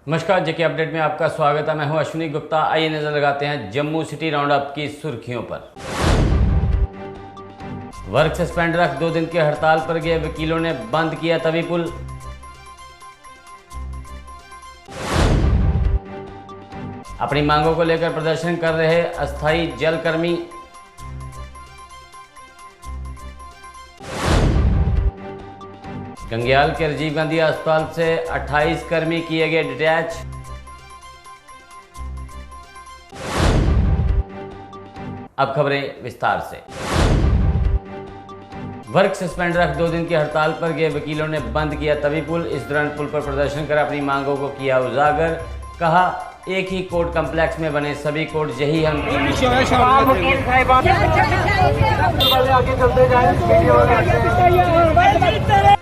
नमस्कार, जेके अपडेट में आपका स्वागत है। मैं हूं अश्विनी गुप्ता। आइए नजर लगाते हैं जम्मू सिटी राउंड अप की सुर्खियों पर। वर्क सस्पेंड रख 2 दिन के हड़ताल पर गए वकीलों ने बंद किया तवी पुल। अपनी मांगों को लेकर प्रदर्शन कर रहे अस्थायी जलकर्मी। गंग्याल के राजीव गांधी अस्पताल से 28 कर्मी किए गए डिटैच। अब खबरें विस्तार से। वर्क सस्पेंड रख 2 दिन की हड़ताल पर गए वकीलों ने बंद किया तवी पुल। इस दौरान पुल पर प्रदर्शन कर अपनी मांगों को किया उजागर। कहा, एक ही कोर्ट कम्प्लेक्स में बने सभी कोर्ट, यही हम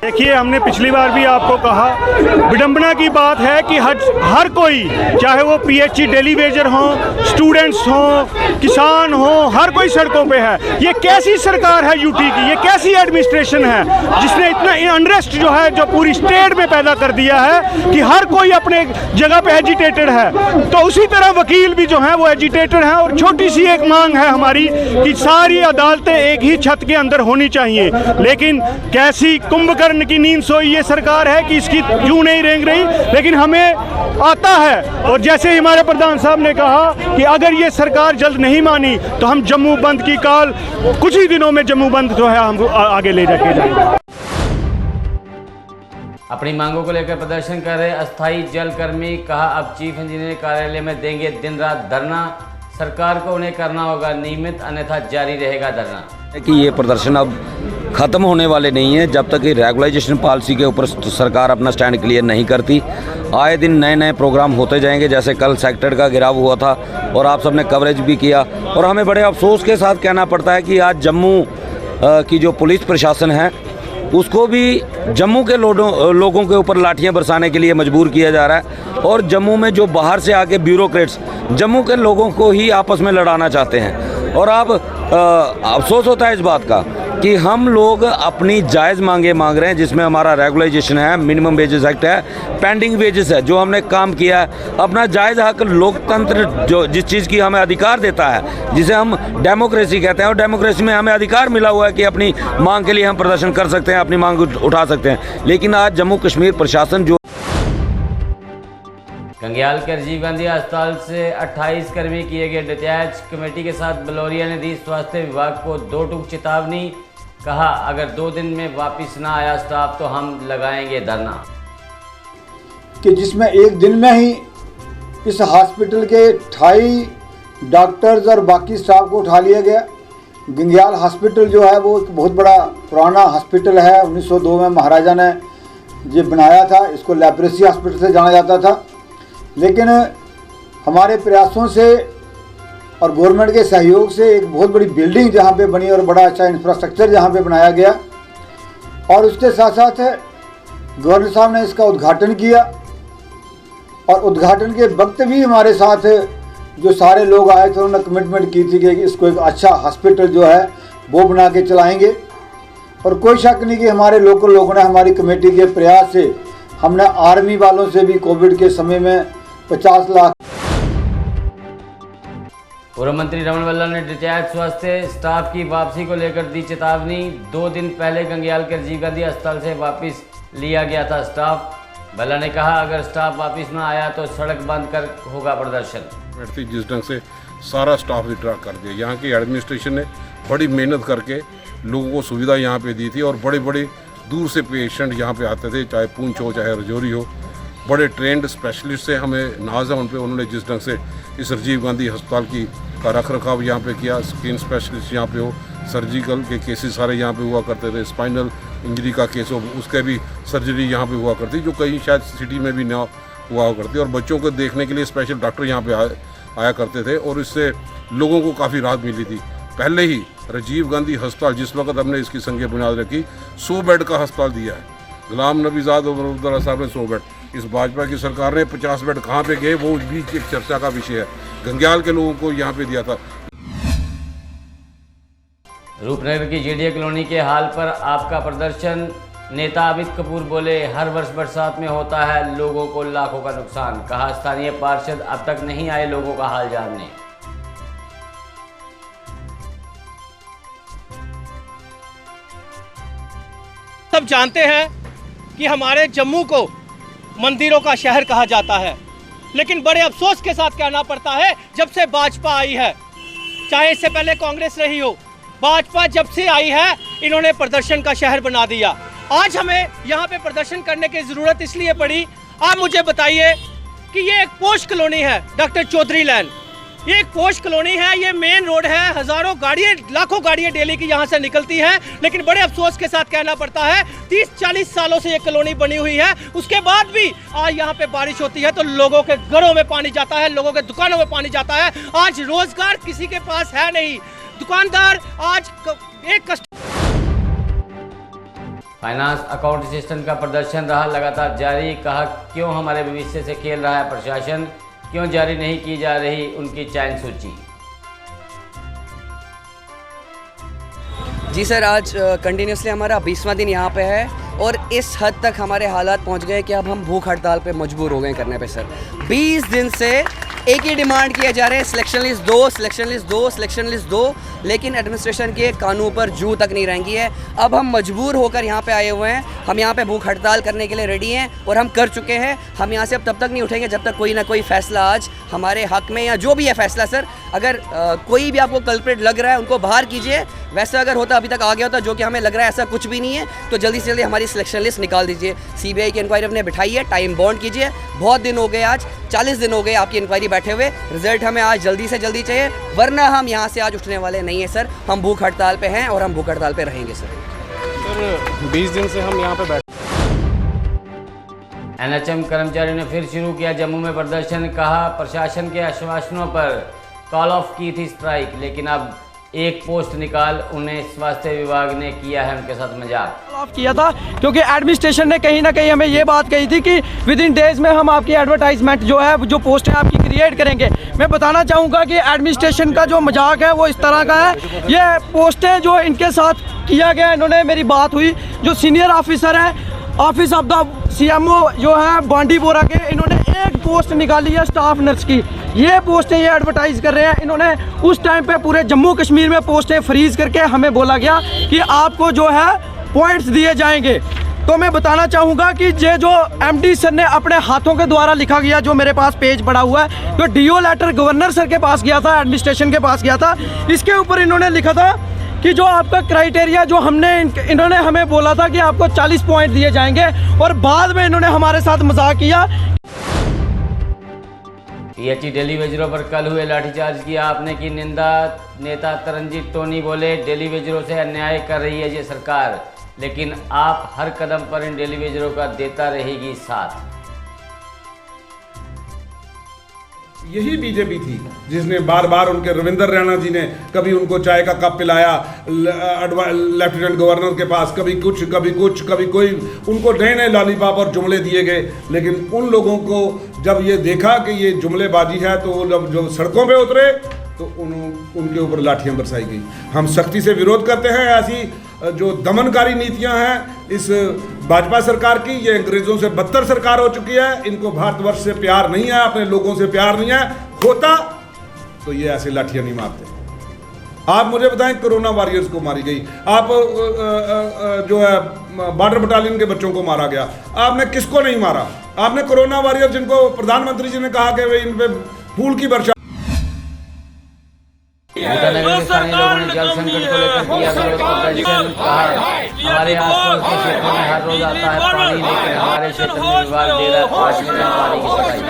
देखिए, हमने पिछली बार भी आपको कहा, विडंबना की बात है कि हर कोई, चाहे वो पीएचई डेली वेजर हो, स्टूडेंट्स हो, किसान हो, हर कोई सड़कों पे है। ये कैसी सरकार है यूटी की? ये कैसी एडमिनिस्ट्रेशन है जिसने इतना अनरेस्ट जो है जो पूरी स्टेट में पैदा कर दिया है कि हर कोई अपने जगह पे एजिटेटेड है। तो उसी तरह वकील भी जो हैं वो एजिटेटेड हैं। और छोटी सी एक मांग है हमारी कि सारी अदालतें एक ही छत के अंदर होनी चाहिए। लेकिन कैसी कुंभकर्ण की नींद सोई ये सरकार है कि इसकी क्यों नहीं रेंग रही। लेकिन हमें आता है, और जैसे ही हमारे प्रधान साहब ने कहा कि अगर ये सरकार जल्द नहीं मानी तो हम जम्मू बंद की कॉल, कुछ ही दिनों में जम्मू बंद जो है हम आगे ले जाके जाएंगे। अपनी मांगों को लेकर प्रदर्शन कर रहे अस्थायी जलकर्मी। कहा, अब चीफ इंजीनियर कार्यालय में देंगे दिन रात धरना। सरकार को उन्हें करना होगा नियमित, अन्यथा जारी रहेगा धरना। कि ये प्रदर्शन अब ख़त्म होने वाले नहीं है जब तक कि रेगुलाइजेशन पॉलिसी के ऊपर सरकार अपना स्टैंड क्लियर नहीं करती। आए दिन नए नए प्रोग्राम होते जाएंगे। जैसे कल सेक्टर का गिराव हुआ था और आप सबने कवरेज भी किया, और हमें बड़े अफसोस के साथ कहना पड़ता है कि आज जम्मू की जो पुलिस प्रशासन है उसको भी जम्मू के लोगों के ऊपर लाठियां बरसाने के लिए मजबूर किया जा रहा है। और जम्मू में जो बाहर से आके ब्यूरोक्रेट्स जम्मू के लोगों को ही आपस में लड़ाना चाहते हैं। और अब अफसोस होता है इस बात का कि हम लोग अपनी जायज़ मांगे मांग रहे हैं, जिसमें हमारा रेगुलाइजेशन है, मिनिमम वेजेस एक्ट है, पेंडिंग वेजेस है, जो हमने काम किया है, अपना जायज़ हक लोकतंत्र जो जिस चीज़ की हमें अधिकार देता है, जिसे हम डेमोक्रेसी कहते हैं, और डेमोक्रेसी में हमें अधिकार मिला हुआ है कि अपनी मांग के लिए हम प्रदर्शन कर सकते हैं, अपनी मांग उठा सकते हैं। लेकिन आज जम्मू कश्मीर प्रशासन जो गंग्याल के राजीव गांधी अस्पताल से 28 कर्मी किए गए डिटैच। कमेटी के साथ बलौरिया ने दी स्वास्थ्य विभाग को 2 टूक चेतावनी। कहा, अगर 2 दिन में वापस ना आया स्टाफ तो हम लगाएंगे धरना। कि जिसमें एक दिन में ही इस हॉस्पिटल के 28 डॉक्टर्स और बाकी स्टाफ को उठा लिया गया। गंग्याल हॉस्पिटल जो है वो एक बहुत बड़ा पुराना हॉस्पिटल है। 1902 में महाराजा ने ये बनाया था। इसको लेप्रेसी हॉस्पिटल से जाना जाता था। लेकिन हमारे प्रयासों से और गवर्नमेंट के सहयोग से एक बहुत बड़ी बिल्डिंग जहाँ पे बनी और बड़ा अच्छा इंफ्रास्ट्रक्चर जहाँ पे बनाया गया, और उसके साथ साथ गवर्नर साहब ने इसका उद्घाटन किया। और उद्घाटन के वक्त भी हमारे साथ जो सारे लोग आए थे उन्होंने कमिटमेंट की थी कि इसको एक अच्छा हॉस्पिटल जो है वो बना के चलाएंगे। और कोई शक नहीं कि हमारे लोकल लोगों ने, हमारी कमेटी के प्रयास से, हमने आर्मी वालों से भी कोविड के समय में 50 लाख। पूर्व मंत्री रमन भल्ला ने डिटैच स्वास्थ्य स्टाफ की वापसी को लेकर दी चेतावनी। 2 दिन पहले गंग्याल के राजीव गांधी अस्पताल से वापस लिया गया था स्टाफ। भल्ला ने कहा, अगर स्टाफ वापस ना आया तो सड़क बंद कर होगा प्रदर्शन। जिस ढंग से सारा स्टाफ रिट्रैक्ट कर दिया, यहाँ की एडमिनिस्ट्रेशन ने बड़ी मेहनत करके लोगों को सुविधा यहाँ पे दी थी। और बड़े बड़े दूर से पेशेंट यहाँ पे आते थे, चाहे पूंछ हो चाहे रजौरी हो। बड़े ट्रेंड स्पेशलिस्ट से हमें नाज है उन पर। उन्होंने जिस ढंग से इस राजीव गांधी अस्पताल का रख रखाव यहाँ पे किया, स्किन स्पेशलिस्ट यहाँ पे हो, सर्जिकल के केसेस सारे यहाँ पे हुआ करते थे, स्पाइनल इंजरी का केस हो उसके भी सर्जरी यहाँ पे हुआ करती, जो कहीं शायद सिटी में भी ना हुआ करती। और बच्चों को देखने के लिए स्पेशल डॉक्टर यहाँ पे आया करते थे, और इससे लोगों को काफ़ी राहत मिली थी। पहले ही राजीव गांधी अस्पताल जिस वक्त हमने इसकी संख्या बुनियाद रखी, 100 बेड का अस्पताल दिया है। गुलाम नबी आज़ाद और अब्दुल्ला साहब ने 100 बेड, इस भाजपा की सरकार ने 50 बेड कहाँ पे गए वो भी एक चर्चा का विषय है। गंग्याल के लोगों को यहाँ पे दिया था। रूपनगर की जेडीए कॉलोनी के हाल पर आपका प्रदर्शन। नेता अमित कपूर बोले, हर वर्ष बरसात में होता है लोगों को लाखों का नुकसान। कहा, स्थानीय पार्षद अब तक नहीं आए लोगों का हाल जानने। सब जानते हैं कि हमारे जम्मू को मंदिरों का शहर कहा जाता है, लेकिन बड़े अफसोस के साथ कहना पड़ता है, जब से भाजपा आई है, चाहे इससे पहले कांग्रेस रही हो, भाजपा जब से आई है इन्होंने प्रदर्शन का शहर बना दिया। आज हमें यहाँ पे प्रदर्शन करने की ज़रूरत इसलिए पड़ी, आप मुझे बताइए कि ये एक पोश कॉलोनी है, डॉक्टर चौधरी लैन, ये एक पोश कॉलोनी है, ये मेन रोड है, हज़ारों गाड़ियाँ, लाखों गाड़ियाँ डेली की यहाँ से निकलती हैं, लेकिन बड़े अफसोस के साथ कहना पड़ता है 30-40 सालों से ये कॉलोनी बनी हुई है, उसके बाद भी आज यहाँ पे बारिश होती है तो लोगों के घरों में पानी जाता है, लोगों के दुकानों में पानी जाता है। आज रोजगार किसी के पास है नहीं, दुकानदार आज एक फाइनेंस अकाउंट असिस्टेंट का प्रदर्शन रहा लगातार जारी। कहा, क्यों हमारे भविष्य से खेल रहा है प्रशासन, क्यों जारी नहीं की जा रही उनकी चयन सूची। जी सर, आज कंटिन्यूसली हमारा 20वां दिन यहाँ पे है और इस हद तक हमारे हालात पहुँच गए कि अब हम भूख हड़ताल पे मजबूर हो गए करने पे सर। 20 दिन से एक ही डिमांड किया जा रहा है, सिलेक्शन लिस्ट दो, सिलेक्शन लिस्ट दो, सिलेक्शन लिस्ट दो, लेकिन एडमिनिस्ट्रेशन के कानून पर जू तक नहीं रहेंगी है। अब हम मजबूर होकर यहाँ पे आए हुए हैं, हम यहाँ पे भूख हड़ताल करने के लिए रेडी हैं और हम कर चुके हैं। हम यहाँ से अब तब तक नहीं उठेंगे जब तक कोई ना कोई फैसला आज हमारे हक में, या जो भी है फैसला सर, अगर कोई भी आपको कल्प्रिट लग रहा है उनको बाहर कीजिए। वैसे अगर होता अभी तक आ गया होता, जो कि हमें लग रहा है ऐसा कुछ भी नहीं है, तो जल्दी से जल्दी हमारी सिलेक्शन लिस्ट निकाल दीजिए। सीबीआई की इंक्वायरी अपने बिठाई है, टाइम बाउंड कीजिए। बहुत दिन हो गए, आज 40 दिन हो गए आपकी इंक्वायरी बैठे हुए, रिजल्ट हमें आज जल्दी से जल्दी चाहिए, वरना हम यहाँ से आज उठने वाले नहीं है सर। हम भूख हड़ताल पे हैं और हम भूख हड़ताल पे रहेंगे सर। 20 दिन से हम यहाँ पे बैठे। एनएचएम कर्मचारियों ने फिर शुरू किया जम्मू में प्रदर्शन। कहा, प्रशासन के आश्वासनों पर कॉल ऑफ की थी स्ट्राइक, लेकिन अब एक पोस्ट निकाल उन्हें स्वास्थ्य विभाग ने किया है उनके साथ मजाक। ऑफ किया था क्योंकि एडमिनिस्ट्रेशन ने कहीं ना कहीं हमें ये बात कही थी कि विद इन डेज में हम आपकी एडवर्टाइजमेंट जो है, जो पोस्ट है आपकी क्रिएट करेंगे। मैं बताना चाहूँगा कि एडमिनिस्ट्रेशन का जो मजाक है वो इस तरह का है, ये पोस्टें जो इनके साथ किया गया, इन्होंने, मेरी बात हुई जो सीनियर ऑफिसर है ऑफिस ऑफ द सीएमओ जो है बांडीपोरा के, इन्होंने एक पोस्ट निकाली है स्टाफ नर्स की। ये पोस्टें ये एडवर्टाइज कर रहे हैं। इन्होंने उस टाइम पे पूरे जम्मू कश्मीर में पोस्टें फ्रीज करके हमें बोला गया कि आपको जो है पॉइंट्स दिए जाएंगे। तो मैं बताना चाहूँगा कि ये जो एमडी सर ने अपने हाथों के द्वारा लिखा गया, जो मेरे पास पेज पड़ा हुआ है, तो डीओ लेटर गवर्नर सर के पास गया था, एडमिनिस्ट्रेशन के पास गया था, इसके ऊपर इन्होंने लिखा था कि जो आपका क्राइटेरिया जो इन्होंने हमें बोला था कि आपको 40 पॉइंट दिए जाएंगे, और बाद में इन्होंने हमारे साथ मजाक किया। पीएचई डेली वेजरों पर कल हुए लाठीचार्ज की आपने की निंदा। नेता तरनजीत टोनी बोले, डेली वेजरों से अन्याय कर रही है ये सरकार, लेकिन आप हर कदम पर इन डेली वेजरों का देता रहेगी साथ। यही बीजेपी थी जिसने बार बार उनके रविंदर रैना जी ने कभी उनको चाय का कप पिलाया लेफ्टिनेंट गवर्नर के पास, कभी कुछ कभी कुछ कभी कोई, उनको नए नए लॉलीपॉप और जुमले दिए गए। लेकिन उन लोगों को जब ये देखा कि ये जुमलेबाजी है, तो वो जब सड़कों पे उतरे तो उनके ऊपर लाठियां बरसाई गई। हम सख्ती से विरोध करते हैं ऐसी जो दमनकारी नीतियां हैं इस भाजपा सरकार की। ये अंग्रेजों से बदतर सरकार हो चुकी है। इनको भारतवर्ष से प्यार नहीं है, अपने लोगों से प्यार नहीं है। होता तो ये ऐसे लाठियां नहीं मारते। आप मुझे बताएं, कोरोना वॉरियर्स को मारी गई, आप जो है बॉर्डर बटालियन के बच्चों को मारा गया, आपने किसको नहीं मारा? आपने कोरोना वॉरियर जिनको प्रधानमंत्री जी ने कहा कि वे इन पे फूल की वर्षा। ईटानगर में स्थानीय लोगों ने जल संकट को लेकर किया विरोध प्रदर्शन। कहा, हमारे आसपास के क्षेत्रों में हर रोज आता है पानी, लेकिन हमारे क्षेत्र में विभाग दे रहा है 5 मिनट पानी की सप्लाई।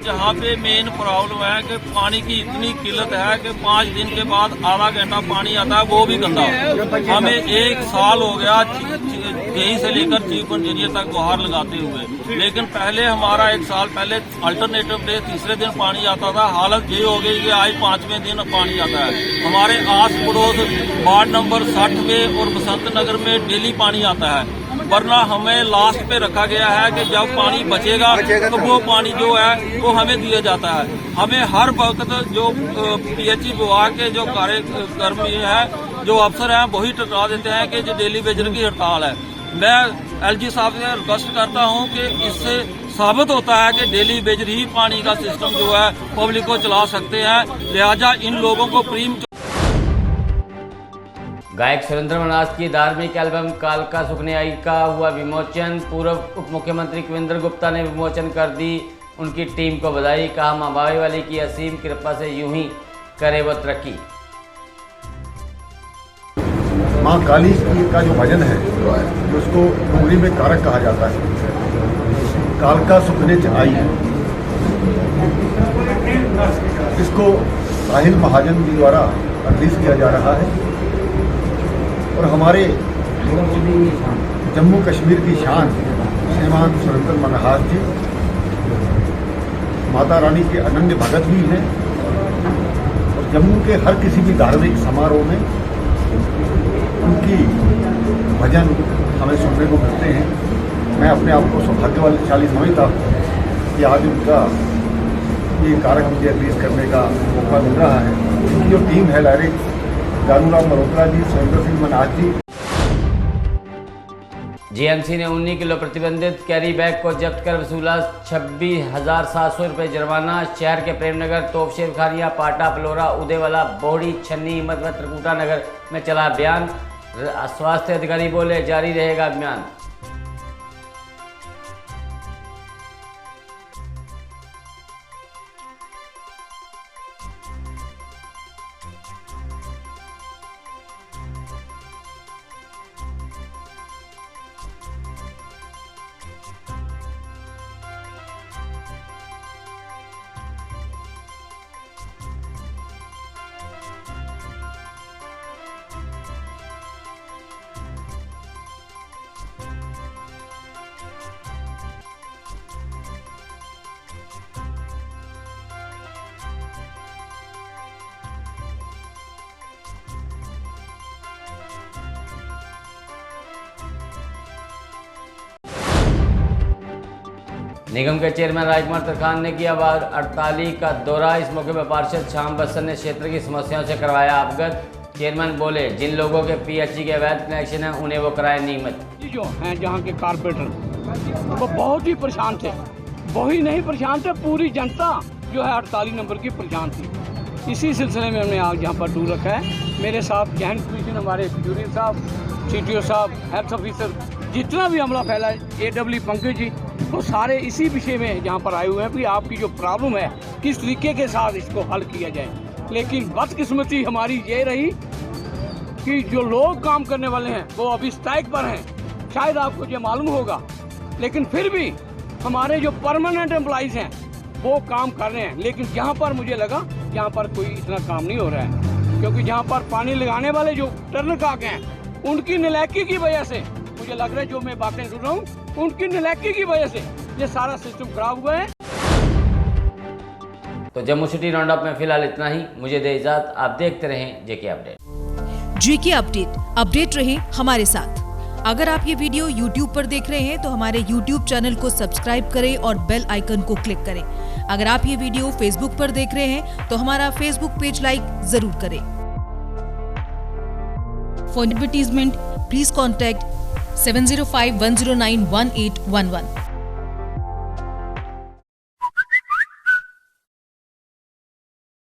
जहाँ पे मेन प्रॉब्लम है कि पानी की इतनी किल्लत है कि 5 दिन के बाद आधा घंटा पानी आता है, वो भी गंदा। हमें 1 साल हो गया यहीं से लेकर चीफ इंजीनियर तक गुहार लगाते हुए, लेकिन पहले हमारा 1 साल पहले अल्टरनेटिव डे तीसरे दिन पानी आता था। हालत ये हो गई कि आज 5वें दिन पानी आता है। हमारे आस पड़ोस वार्ड नंबर 60 में और बसंत नगर में डेली पानी आता है, वरना हमें लास्ट पे रखा गया है कि जब पानी बचेगा तो वो पानी जो है वो हमें दिया जाता है। हमें हर वक्त जो पीएचई विभाग के जो कार्यकर्मी है, जो अफसर हैं, वही टकरा देते हैं कि जो डेली वेजर की हड़ताल है। मैं एलजी साहब से रिक्वेस्ट करता हूं कि इससे साबित होता है कि डेली बेजर ही पानी का सिस्टम जो है पब्लिक को चला सकते हैं, लिहाजा इन लोगों को प्रीम। गायक सुरेंद्र मनास की धार्मिक एल्बम कालका सुखने आई का हुआ विमोचन। पूर्व उप मुख्यमंत्री कविंद्र गुप्ता ने विमोचन कर दी, उनकी टीम को बधाई। कहा मां बावी वाली की असीम कृपा से यूं ही करे वो तरक्की। माँ काली का जो भजन है उसको डोगरी में कारक कहा जाता है। कालका सुखने च आई है, इसको साहिल महाजन जी द्वारा रिलीज किया जा रहा है और हमारे जम्मू कश्मीर की शान श्रीमान सुरेंद्र मनास जी माता रानी के अनन्य भगत भी हैं और जम्मू के हर किसी भी धार्मिक समारोह में उनकी भजन हमें सुनने को मिलते हैं। मैं अपने आप को सौभाग्यशाली समझता हूँ कि आज उनका ये कारक मुझे रिलीज करने का मौका मिल रहा है। उनकी जो टीम है डायरेक्ट गानूराम मल्होत्रा जी, सुरेंद्र सिंह मनास जी। जीएमसी ने 19 किलो प्रतिबंधित कैरी बैग को जब्त कर वसूला 26,700 रुपये जुर्माना। शहर के प्रेमनगर, तोपशेर खानिया, पाटा, पलोरा, उदयवाला, बोहड़ी, छन्नी, हिम्मत व त्रिकुटा नगर में चला अभियान। स्वास्थ्य अधिकारी बोले जारी रहेगा अभियान। निगम के चेयरमैन राजकुमार तरखान ने किया वार्ड 48 का दौरा। इस मौके पर पार्षद श्याम बस्सन ने क्षेत्र की समस्याओं से करवाया अवगत। चेयरमैन बोले जिन लोगों के पीएचई के अवैध कनेक्शन हैं उन्हें वो कराए नियमित। जो हैं जहाँ के कारपोरेटर वो बहुत ही परेशान थे, वही नहीं परेशान थे, पूरी जनता जो है 48 नंबर की परेशान थी। इसी सिलसिले में हमने आज यहाँ पर टूर रखा है। मेरे साथ जॉइंट कमिश्नर हमारे जूरी साहब, CTO साहब, हेल्थ ऑफिसर, जितना भी अमला फैला है, AW पंकज जी, वो सारे इसी विषय में यहाँ पर आए हुए हैं कि आपकी जो प्रॉब्लम है किस तरीके के साथ इसको हल किया जाए। लेकिन बदकिस्मती हमारी ये रही कि जो लोग काम करने वाले हैं वो अभी स्ट्राइक पर हैं, शायद आपको ये मालूम होगा, लेकिन फिर भी हमारे जो परमानेंट एम्प्लॉइज़ हैं वो काम कर रहे हैं। लेकिन यहाँ पर मुझे लगा यहाँ पर कोई इतना काम नहीं हो रहा है, क्योंकि यहाँ पर पानी लगाने वाले जो टर्न काक हैं उनकी नलायकी की वजह से मुझे लग रहा है, जो मैं बातें सुन रहा हूँ, उनकी नलायकी की वजह से ये सारा सिस्टम खराब हुआ है। तो जम्मू सिटी राउंड अप में फिलहाल इतना ही। मुझे दे इजाजत, आप देखते रहें जेके अपडेट। जेके अपडेट रहे हमारे साथ। अगर आप ये वीडियो YouTube पर देख रहे हैं तो हमारे YouTube चैनल को सब्सक्राइब करें और बेल आइकन को क्लिक करें। अगर आप ये वीडियो Facebook पर देख रहे हैं तो हमारा Facebook पेज लाइक जरूर करें। For advertisement please contact 705-109-1811।